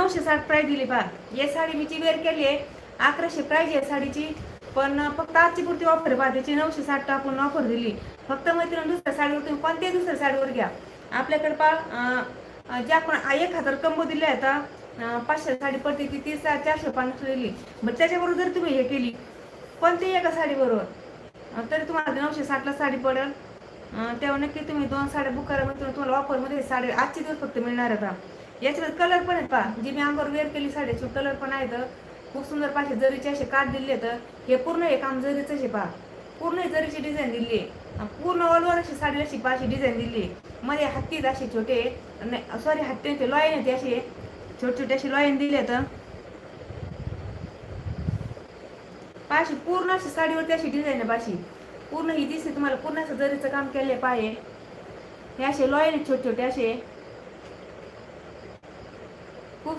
960 price दिली पहा. या साडी मी वेअर केली आहे. 1100 प्राइस आहे साडीची, पण फक्त आजची पुरती ऑफर पहा. त्याची 960 टाकून ऑफर दिली. फक्त मैत्रीण दुसऱ्या साडीवर तुम्ही कोणत्याही दुसऱ्या साडीवर घ्या. आपल्याकडे पहा ज्या पण 1000 कंबो दिले आता 500 साडी पडते ती 450 दिली. मग त्याच्याबरोबर जर तुम्ही हे केली कोणत्याही एका साडीबरोबर तरी तुम्हाला 960ला साडी पडेल. तेव्हा नक्की तुम्ही 2 साड्या बुक करा. मग तुम्हाला ऑफरमध्ये साडी आजचे दिवस फक्त मिळणार आता. याच्यामध्ये कलर पण आहेत पहा. जी मी अंगावर वेअर केली साडीचे कलर पण आहेत. खूप सुंदर पाहिजे जरीचे असे काठ दिले तर हे पूर्ण हे काम जरीचं आहे पहा. पूर्ण जरीची डिझाईन दिली आहे. पूर्ण ऑल ओव्हर अशी साडी अशी पाशी डिझाईन दिली आहे. मध्ये हत्तीत असे छोटे सॉरी हत्ती ते लॉईन येते असे छोटे छोटे अशी लॉईन दिले तर पाशी पूर्ण अशी साडीवरती अशी डिझाईन आहे पाशी. पूर्ण ही दिसते तुम्हाला. पूर्ण असं जरीचं काम केले पाहे. हे असे लॉईन छोटे छोटे असे खूप